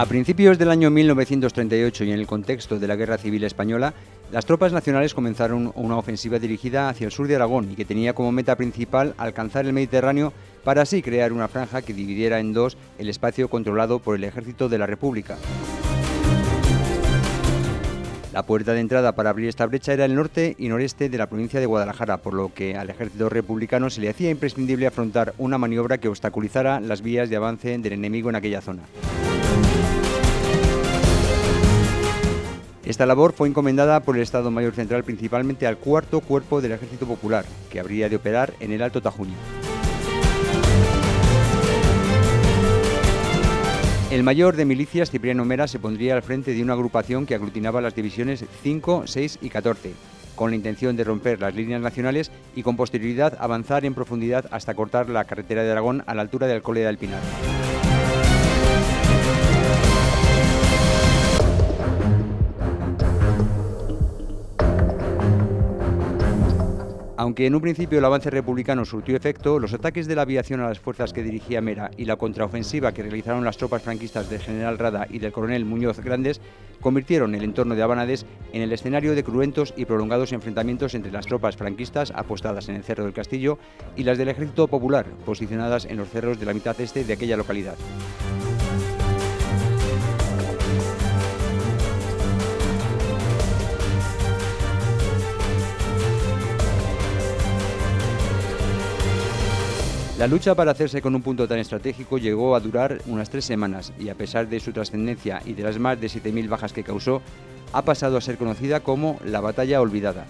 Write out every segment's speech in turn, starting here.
A principios del año 1938 y en el contexto de la Guerra Civil Española, las tropas nacionales comenzaron una ofensiva dirigida hacia el sur de Aragón y que tenía como meta principal alcanzar el Mediterráneo para así crear una franja que dividiera en dos el espacio controlado por el Ejército de la República. La puerta de entrada para abrir esta brecha era el norte y noreste de la provincia de Guadalajara, por lo que al ejército republicano se le hacía imprescindible afrontar una maniobra que obstaculizara las vías de avance del enemigo en aquella zona. Esta labor fue encomendada por el Estado Mayor Central principalmente al Cuarto Cuerpo del Ejército Popular, que habría de operar en el Alto Tajuña. El mayor de milicias, Cipriano Mera, se pondría al frente de una agrupación que aglutinaba las divisiones 5, 6 y 14, con la intención de romper las líneas nacionales y con posterioridad avanzar en profundidad hasta cortar la carretera de Aragón a la altura de Alcolea del Pinar. Aunque en un principio el avance republicano surtió efecto, los ataques de la aviación a las fuerzas que dirigía Mera y la contraofensiva que realizaron las tropas franquistas del general Rada y del coronel Muñoz Grandes convirtieron el entorno de Abanades en el escenario de cruentos y prolongados enfrentamientos entre las tropas franquistas apostadas en el Cerro del Castillo y las del Ejército Popular, posicionadas en los cerros de la mitad este de aquella localidad. La lucha para hacerse con un punto tan estratégico llegó a durar unas 3 semanas y a pesar de su trascendencia y de las más de 7.000 bajas que causó, ha pasado a ser conocida como la Batalla Olvidada.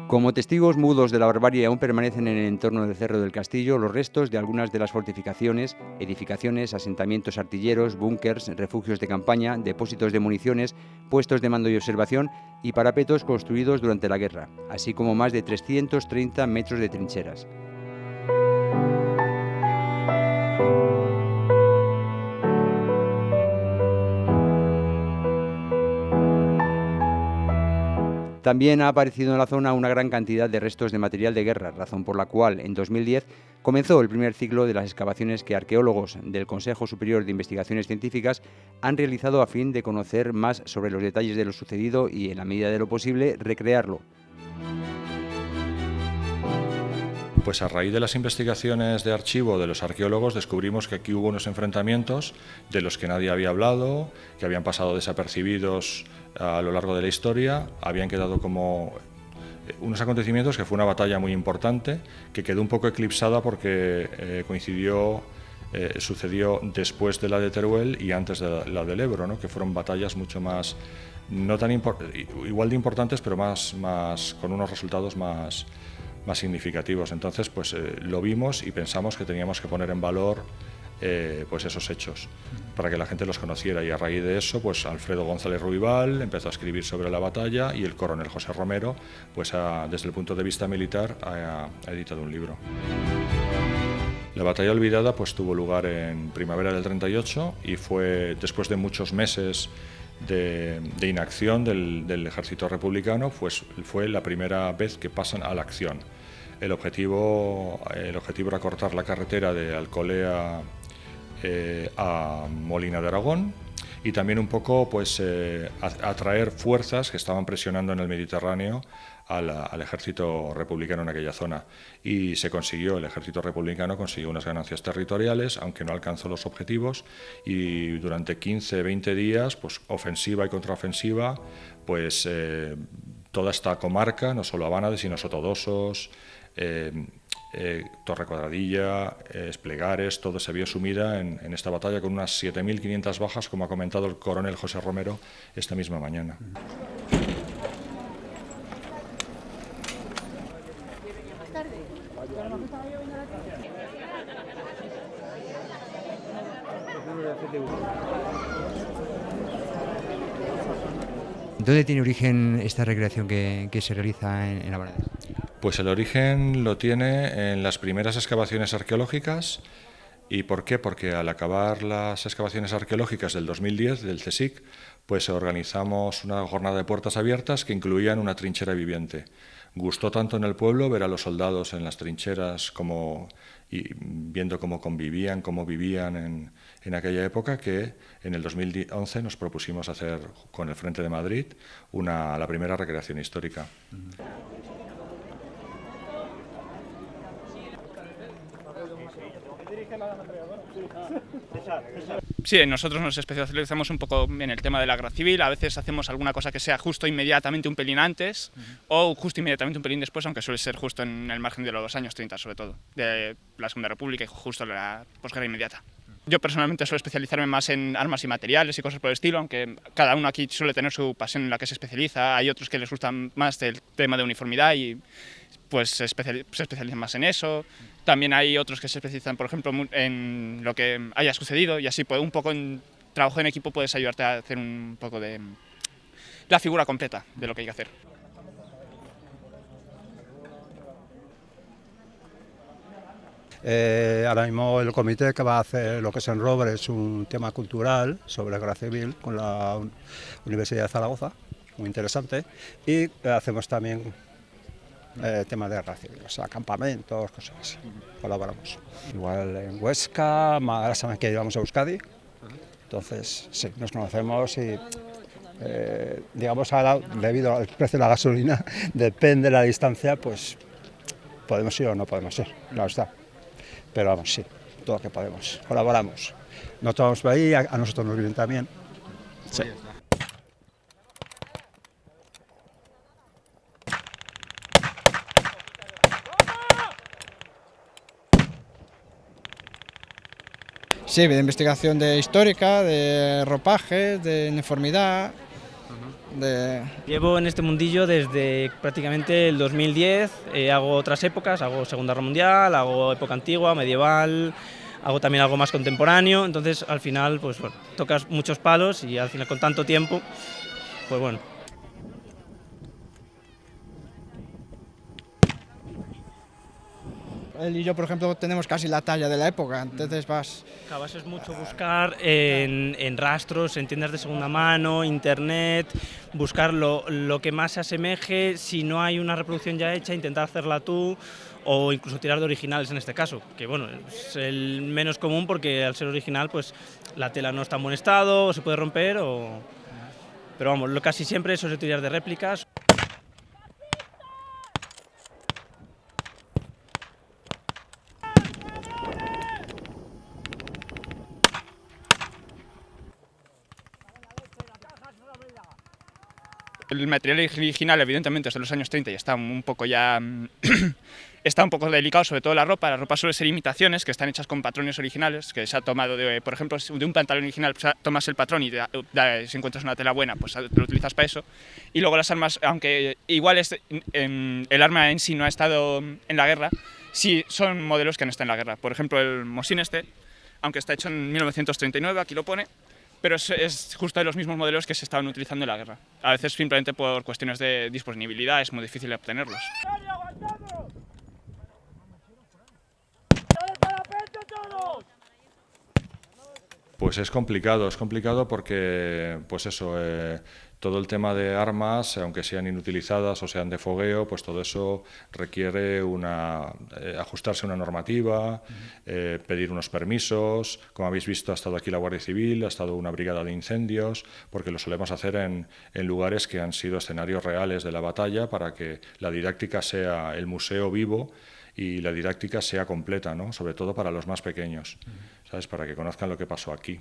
Como testigos mudos de la barbarie aún permanecen en el entorno del Cerro del Castillo los restos de algunas de las fortificaciones, edificaciones, asentamientos artilleros, búnkers, refugios de campaña, depósitos de municiones, puestos de mando y observación y parapetos construidos durante la guerra, así como más de 330 metros de trincheras. También ha aparecido en la zona una gran cantidad de restos de material de guerra, razón por la cual en 2010 comenzó el primer ciclo de las excavaciones que arqueólogos del Consejo Superior de Investigaciones Científicas han realizado a fin de conocer más sobre los detalles de lo sucedido y, en la medida de lo posible, recrearlo. Pues a raíz de las investigaciones de archivo de los arqueólogos descubrimos que aquí hubo unos enfrentamientos de los que nadie había hablado, que habían pasado desapercibidos a lo largo de la historia, habían quedado como unos acontecimientos que fue una batalla muy importante, que quedó un poco eclipsada porque sucedió después de la de Teruel y antes de la del Ebro, ¿no? Que fueron batallas mucho más, no tan igual de importantes, pero más con unos resultados más significativos. Entonces, pues lo vimos y pensamos que teníamos que poner en valor pues esos hechos para que la gente los conociera, y a raíz de eso pues Alfredo González Ruibal empezó a escribir sobre la batalla y el coronel José Romero pues desde el punto de vista militar ha editado un libro. La batalla olvidada pues tuvo lugar en primavera del 38 y fue después de muchos meses de inacción del ejército republicano, pues fue la primera vez que pasan a la acción. El objetivo era cortar la carretera de Alcolea a Molina de Aragón y también un poco pues atraer fuerzas que estaban presionando en el Mediterráneo al ejército republicano en aquella zona, y se consiguió. El ejército republicano consiguió unas ganancias territoriales, aunque no alcanzó los objetivos, y durante 15-20 días, pues ofensiva y contraofensiva, pues toda esta comarca, no solo Abanades, sino Sotodosos, Torre Cuadradilla, Esplegares, todo se vio sumida en esta batalla con unas 7.500 bajas, como ha comentado el coronel José Romero esta misma mañana. ¿Dónde tiene origen esta recreación que se realiza en Abanades? Pues el origen lo tiene en las primeras excavaciones arqueológicas. ¿Y por qué? Porque al acabar las excavaciones arqueológicas del 2010 del CSIC, pues organizamos una jornada de puertas abiertas que incluían una trinchera viviente. Gustó tanto en el pueblo ver a los soldados en las trincheras y viendo cómo convivían, cómo vivían en aquella época, que en el 2011 nos propusimos hacer con el Frente de Madrid la primera recreación histórica. Sí, nosotros nos especializamos un poco en el tema de la guerra civil. A veces hacemos alguna cosa que sea justo inmediatamente un pelín antes o justo inmediatamente un pelín después, aunque suele ser justo en el margen de los años 30, sobre todo, de la Segunda República y justo la posguerra inmediata. Yo personalmente suelo especializarme más en armas y materiales y cosas por el estilo, aunque cada uno aquí suele tener su pasión en la que se especializa. Hay otros que les gustan más del tema de uniformidad y pues se especializan más en eso. También hay otros que se especializan, por ejemplo, en lo que haya sucedido, y así pues, un poco en trabajo en equipo puedes ayudarte a hacer un poco de la figura completa de lo que hay que hacer. Ahora mismo el comité que va a hacer lo que es en Robre es un tema cultural sobre la guerra civil con la Universidad de Zaragoza, muy interesante, y hacemos también temas de guerra civil, o sea, campamentos, cosas así, colaboramos. Igual en Huesca, más sabes que íbamos a Euskadi, entonces sí, nos conocemos y digamos ahora, debido al precio de la gasolina, depende de la distancia, pues podemos ir o no podemos ir, claro está. Pero vamos, sí, todo lo que podemos, colaboramos. Nosotros vamos por ahí, a nosotros nos vienen también. Sí. Sí, de investigación histórica, de ropaje, de uniformidad. Llevo en este mundillo desde prácticamente el 2010, hago otras épocas, hago Segunda Guerra Mundial, hago época antigua, medieval, hago también algo más contemporáneo, entonces al final pues bueno, tocas muchos palos y al final con tanto tiempo, pues bueno. Él y yo, por ejemplo, tenemos casi la talla de la época, entonces vas... Claro, es mucho buscar en rastros, en tiendas de segunda mano, internet, buscar lo que más se asemeje, si no hay una reproducción ya hecha, intentar hacerla tú, o incluso tirar de originales en este caso, que bueno, es el menos común porque al ser original pues la tela no está en buen estado, o se puede romper, pero vamos, casi siempre eso es de tirar de réplicas. El material original evidentemente es de los años 30 y está un poco ya está un poco delicado, sobre todo la ropa. La ropa suele ser imitaciones que están hechas con patrones originales, que se ha tomado, por ejemplo, de un pantalón original, pues, tomas el patrón y si encuentras una tela buena, pues lo utilizas para eso. Y luego las armas, aunque igual el arma en sí no ha estado en la guerra, sí son modelos que han estado en la guerra. Por ejemplo, el Mosin aunque está hecho en 1939, aquí lo pone, pero es justo de los mismos modelos que se estaban utilizando en la guerra. A veces simplemente por cuestiones de disponibilidad es muy difícil obtenerlos. Pues es complicado porque, pues eso, todo el tema de armas, aunque sean inutilizadas o sean de fogueo, pues todo eso requiere ajustarse a una normativa, pedir unos permisos. Como habéis visto, ha estado aquí la Guardia Civil, ha estado una brigada de incendios, porque lo solemos hacer en lugares que han sido escenarios reales de la batalla para que la didáctica sea el museo vivo y la didáctica sea completa, ¿no? Sobre todo para los más pequeños, ¿sabes? Para que conozcan lo que pasó aquí.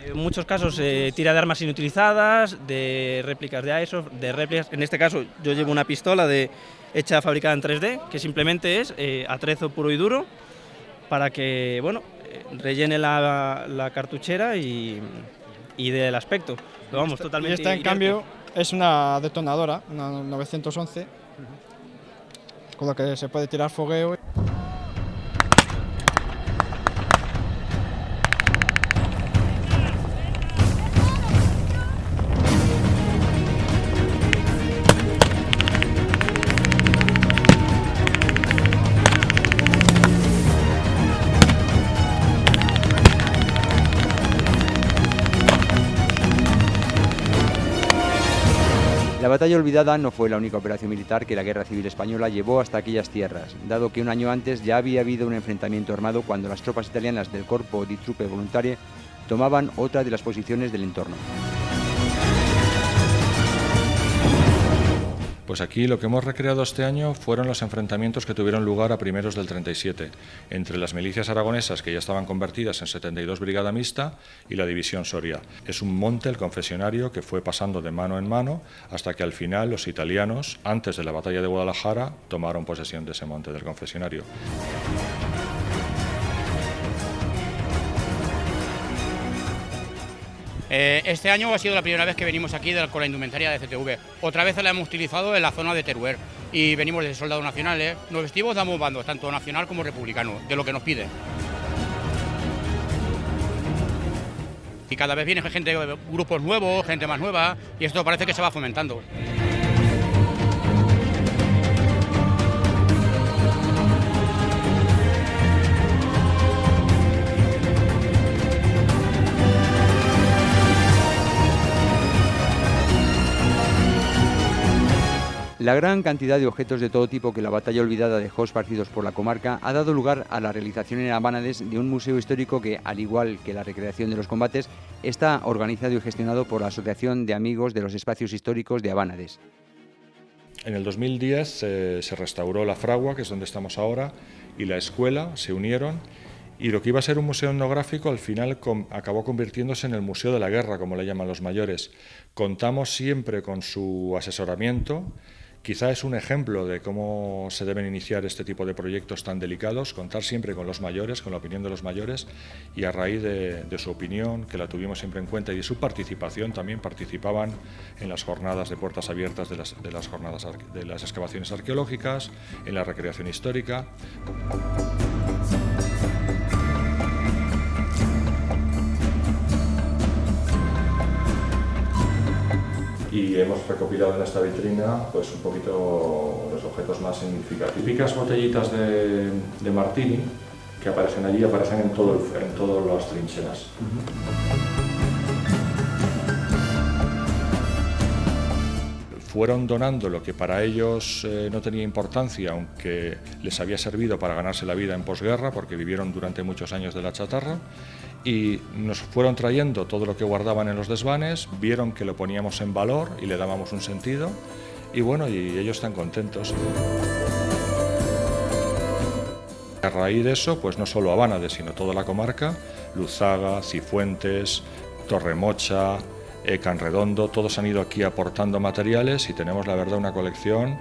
En muchos casos se tira de armas inutilizadas, de réplicas de Airsoft, de réplicas. En este caso yo llevo una pistola hecha fabricada en 3D, que simplemente es atrezo puro y duro para que bueno, rellene la cartuchera y dé el aspecto. Pero vamos, totalmente. Y esta en cambio es una detonadora, una 911, con la que se puede tirar fogueo. batalla olvidada no fue la única operación militar que la Guerra Civil Española llevó hasta aquellas tierras, dado que un año antes ya había habido un enfrentamiento armado cuando las tropas italianas del Corpo di Truppe Volontarie tomaban otra de las posiciones del entorno. Pues aquí lo que hemos recreado este año fueron los enfrentamientos que tuvieron lugar a primeros del 37, entre las milicias aragonesas, que ya estaban convertidas en 72 Brigada Mixta, y la División Soria. Es un monte, el confesionario, que fue pasando de mano en mano hasta que al final los italianos, antes de la batalla de Guadalajara, tomaron posesión de ese monte del confesionario. Este año ha sido la primera vez que venimos aquí con la indumentaria de CTV. Otra vez la hemos utilizado en la zona de Teruel y venimos de soldados nacionales. Nos vestimos de ambos bandos, tanto nacional como republicano, de lo que nos piden. Y cada vez viene gente, grupos nuevos, gente más nueva, y esto parece que se va fomentando. La gran cantidad de objetos de todo tipo que la batalla olvidada dejó esparcidos por la comarca ha dado lugar a la realización en Abánades de un museo histórico que, al igual que la recreación de los combates, está organizado y gestionado por la Asociación de Amigos de los Espacios Históricos de Abánades. En el 2010 se restauró la fragua, que es donde estamos ahora, y la escuela se unieron, y lo que iba a ser un museo etnográfico al final acabó convirtiéndose en el Museo de la Guerra, como le llaman los mayores. Contamos siempre con su asesoramiento. Quizá es un ejemplo de cómo se deben iniciar este tipo de proyectos tan delicados, contar siempre con los mayores, con la opinión de los mayores, y a raíz de su opinión, que la tuvimos siempre en cuenta, y de su participación, también participaban en las jornadas de puertas abiertas de las jornadas de las excavaciones arqueológicas, en la recreación histórica. Y hemos recopilado en esta vitrina pues un poquito los objetos más significativos. Típicas botellitas de martini que aparecen allí, aparecen en todas las trincheras. Fueron donando lo que para ellos no tenía importancia, aunque les había servido para ganarse la vida en posguerra, porque vivieron durante muchos años de la chatarra, y nos fueron trayendo todo lo que guardaban en los desvanes, vieron que lo poníamos en valor y le dábamos un sentido, y bueno, y ellos están contentos. A raíz de eso, pues no solo Abánades, sino toda la comarca, Luzaga, Cifuentes, Torremocha, Canredondo, todos han ido aquí aportando materiales y tenemos, la verdad, una colección.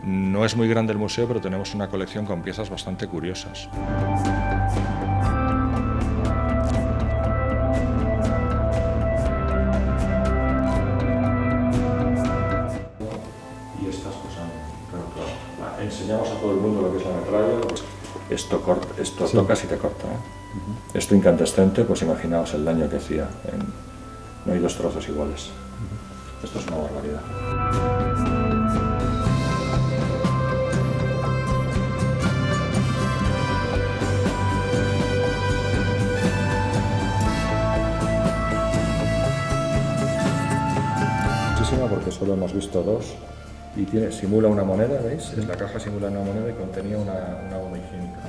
No es muy grande el museo, pero tenemos una colección con piezas bastante curiosas. Y estas pues claro. Enseñamos a todo el mundo lo que es la metralla. Esto sí. Tocas y te corta, ¿eh? Esto incandescente, pues imaginaos el daño que hacía. No hay dos trozos iguales. Esto es una barbaridad. Muchísima, porque solo hemos visto dos. Y simula una moneda, ¿veis? Sí. La caja simula una moneda y contenía una goma higiénica.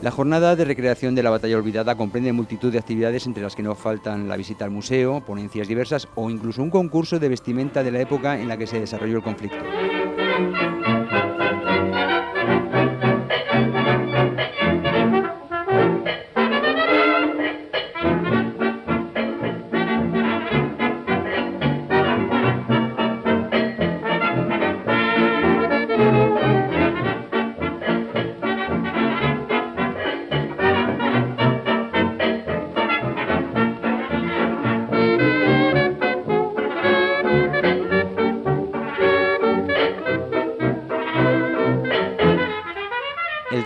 La jornada de recreación de la batalla olvidada comprende multitud de actividades, entre las que no faltan la visita al museo, ponencias diversas o incluso un concurso de vestimenta de la época en la que se desarrolló el conflicto.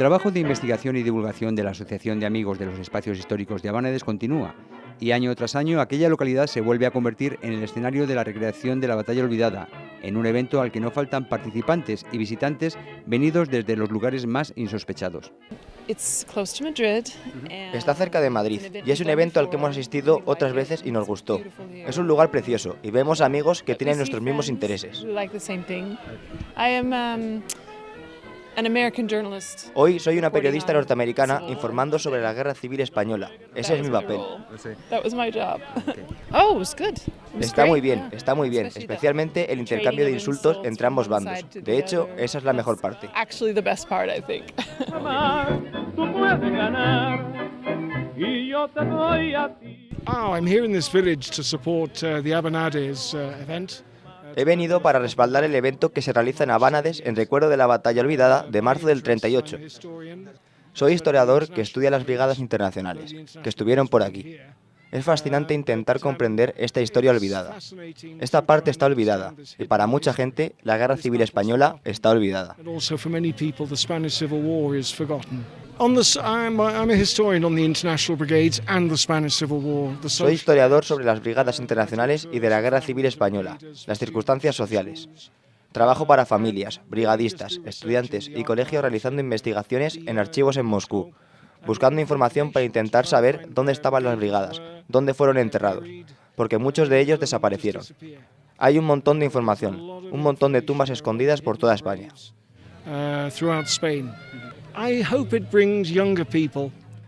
trabajo de investigación y divulgación de la Asociación de Amigos de los Espacios Históricos de Abánades continúa, y año tras año aquella localidad se vuelve a convertir en el escenario de la recreación de la batalla olvidada, en un evento al que no faltan participantes y visitantes venidos desde los lugares más insospechados. Está cerca de Madrid y es un evento al que hemos asistido otras veces y nos gustó. Es un lugar precioso y vemos amigos que tienen nuestros mismos intereses. Hoy soy una periodista norteamericana informando sobre la Guerra Civil Española. Ese es mi papel. Está muy bien, especialmente el intercambio de insultos entre ambos bandos. De hecho, esa es la mejor parte. I'm here in this village to support the Abanades event. He venido para respaldar el evento que se realiza en Abánades en recuerdo de la batalla olvidada de marzo del 38. Soy historiador que estudia las brigadas internacionales, que estuvieron por aquí. Es fascinante intentar comprender esta historia olvidada. Esta parte está olvidada, y para mucha gente, la Guerra Civil Española está olvidada. Soy historiador sobre las brigadas internacionales y de la Guerra Civil Española, las circunstancias sociales. Trabajo para familias, brigadistas, estudiantes y colegios realizando investigaciones en archivos en Moscú, buscando información para intentar saber dónde estaban las brigadas, dónde fueron enterrados, porque muchos de ellos desaparecieron. Hay un montón de información, un montón de tumbas escondidas por toda España.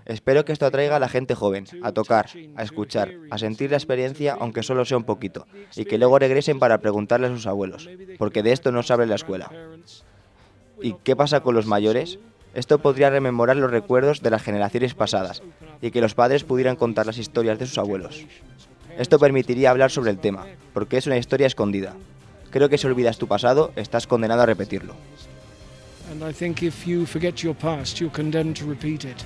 Espero que esto atraiga a la gente joven, a tocar, a escuchar, a sentir la experiencia aunque solo sea un poquito, y que luego regresen para preguntarle a sus abuelos, porque de esto no se habla en la escuela. ¿Y qué pasa con los mayores? Esto podría rememorar los recuerdos de las generaciones pasadas, y que los padres pudieran contar las historias de sus abuelos. Esto permitiría hablar sobre el tema, porque es una historia escondida. Creo que si olvidas tu pasado, estás condenado a repetirlo. And I think if you forget your past, you're condemned to repeat it.